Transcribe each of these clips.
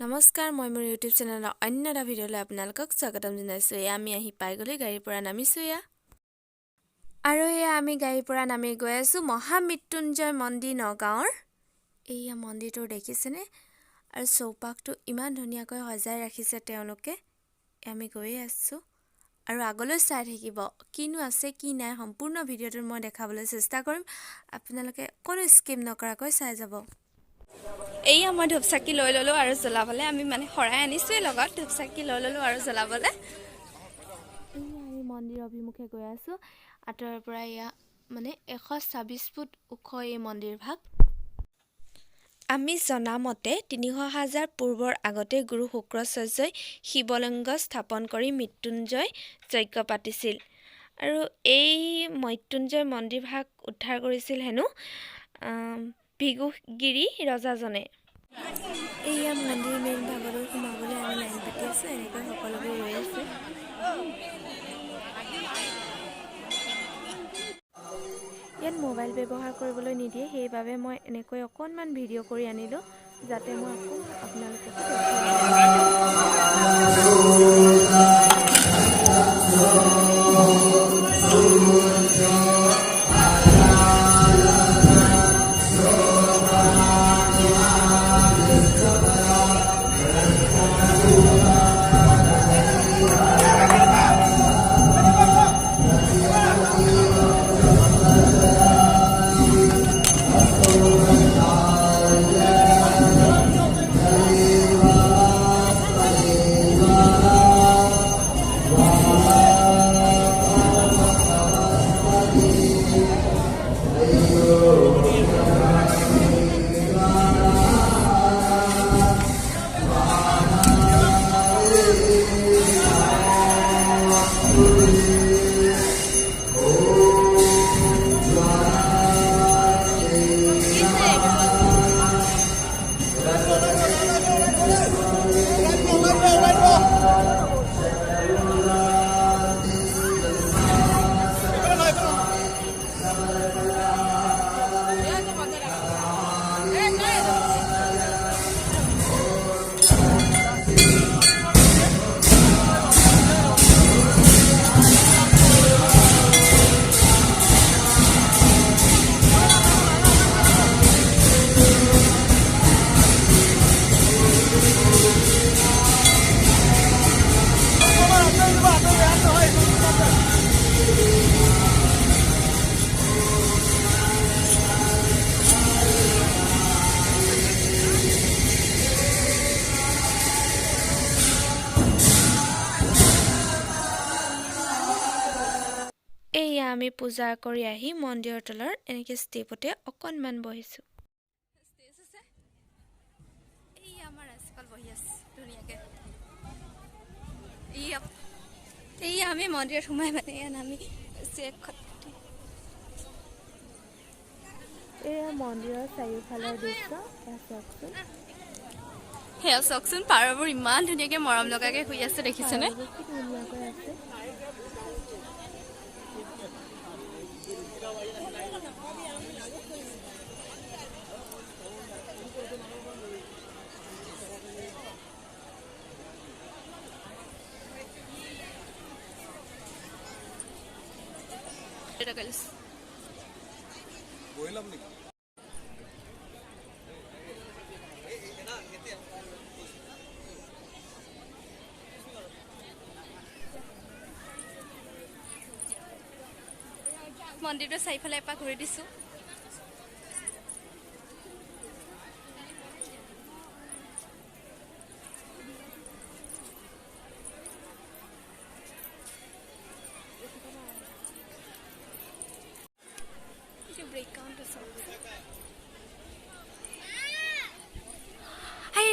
নমস্কাৰ মই মোৰ ইউটিউব চেনেলৰ অন্য এটা ভিডিঅ'লৈ আপোনালোকক স্বাগতম জনাইছোঁ। আমি আহি পাই গ'লো গাড়ীৰ পৰা নামিছোঁ আৰু আমি গাড়ীৰ পৰা নামি গৈ আছোঁ মৃত্যুঞ্জয় মন্দিৰ নগাঁৱৰ। এইয়া মন্দিৰটো দেখিছেনে? আৰু চৌপাশটো ইমান ধুনীয়াকৈ সজাই ৰাখিছে তেওঁলোকে। আমি গৈয়ে আছোঁ আৰু আগলৈ চাই থাকিব কিনো আছে কি নাই সম্পূৰ্ণ ভিডিঅ'টো মই দেখাবলৈ চেষ্টা কৰিম। আপোনালোকে কোনো স্কিপ নকৰাকৈ চাই যাব। এইয়া মই ধূপচাকি লৈ ল'লোঁ আৰু জ্বলাবলৈ আমি শৰাই আনিছোঁৱেই লগত ধূপচাকি লৈ ল'লোঁ আৰু জ্বলাবলৈ। এইয়া আমি মন্দিৰ অভিমুখে গৈ আছোঁ। আঁতৰৰ পৰা এয়া 126 ফুট ওখ এই মন্দিৰ ভাগ। আমি জনামতে ৩০০,০০০ পূৰ্বৰ আগতে গুৰু শুক্ৰাচাৰ্যই শিৱলিংগ স্থাপন কৰি মৃত্যুঞ্জয় যজ্ঞ পাতিছিল আৰু এই মৃত্যুঞ্জয় মন্দিৰ ভাগ উদ্ধাৰ কৰিছিল হেনো ভিগুগিৰি ৰজাজনে। এইয়া মন্দিৰ মেইন ভাগলৈ সোমাবলৈ আমি লাইন পাতি আছোঁ। এনেকৈ সকলোবোৰ ৰৈ আছে। ইয়াত মোবাইল ব্যৱহাৰ কৰিবলৈ নিদিয়ে, সেইবাবে মই এনেকৈ অকণমান ভিডিঅ' কৰি আনিলোঁ যাতে মই অকণমান আপোনালোকক আমি পূজা কৰি আহি মন্দিৰৰ তলৰ এনেকৈ ষ্টেপতে অকণমান বহিছোঁ। আমি মন্দিৰত সোমাই নামি এয়া মন্দিৰৰ চাৰিওফালৰ দৃশ্য চাওকচোন। সেয়া চাওকচোন, পাৰবোৰ ইমান ধুনীয়াকৈ মৰম লগাকৈ শুই আছে, দেখিছেনে? ধুনীয়াকৈ আছে। মন্দিৰটো চাৰিফালে এপাক ঘূৰি দিছোঁ।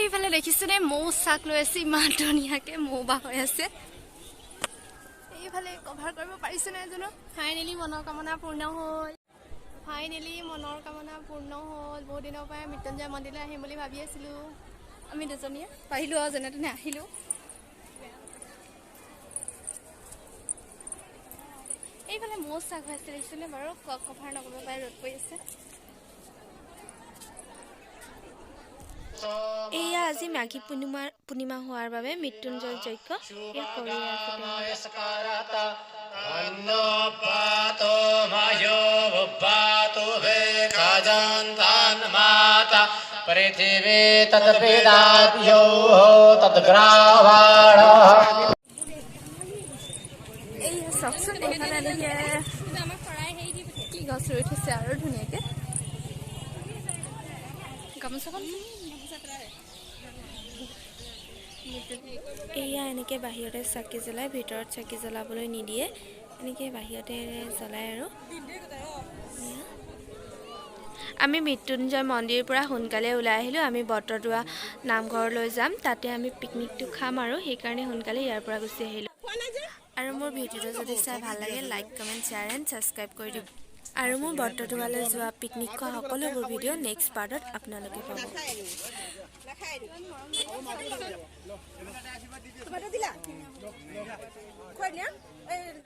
এইফালে দেখিছেনে মৌ চাক লৈ আছে, ইমান ধুনীয়াকৈ মৌ বাহ হৈ আছে। এইফালে কভাৰ কৰিব পাৰিছে নাই জানো। ফাইনেলি মনৰ কামনা পূৰ্ণ হ'ল। বহুত দিনৰ পৰাই মৃত্যুঞ্জয় মন্দিৰলৈ আহিম বুলি ভাবি আছিলোঁ। আমি দুজনীয়ে পাৰিলোঁ আৰু যেনে তেনে আহিলোঁ। এইফালে মৌ চাক হৈ আছে, দেখিছেনে বাৰু? কভাৰ নকৰিব পাৰে, ৰ'দ পৰি আছে। এয়া আজি মাঘী পূৰ্ণিমা হোৱাৰ বাবে মৃত্যুঞ্জয় যজ্ঞ এয়া কৰি আছে पृथिवी तद्वेदाद्यो तद्ग्रावाण এই চকচোন এইফালে দেখি কি গছ ৰুই থৈছে আৰু ধুনীয়াকে গামোচাখন এয়া এনেকে বাহিৰতে চাকি জ্বলাই ভিতৰত চাকি জ্বলাবলৈ নিদিয়ে এনেকে বাহিৰতে জ্বলাই আৰু আমি মৃত্যুঞ্জয় মন্দিৰৰ পৰা সোনকালে ওলাই আহিলোঁ আমি বটদ্ৰৱা নামঘৰলৈ যাম তাতে আমি পিকনিকটো খাম আৰু সেইকাৰণে সোনকালে ইয়াৰ পৰা গুচি আহিলোঁ আৰু মোৰ ভিডিঅ'টো যদি চাই ভাল লাগে like comment share and subscribe কৰি দিব আৰু মোৰ বটদ্ৰৱালৈ যোৱা পিকনিক খোৱা সকলোবোৰ ভিডিঅ' নেক্সট পাৰ্টত আপোনালোকে পাব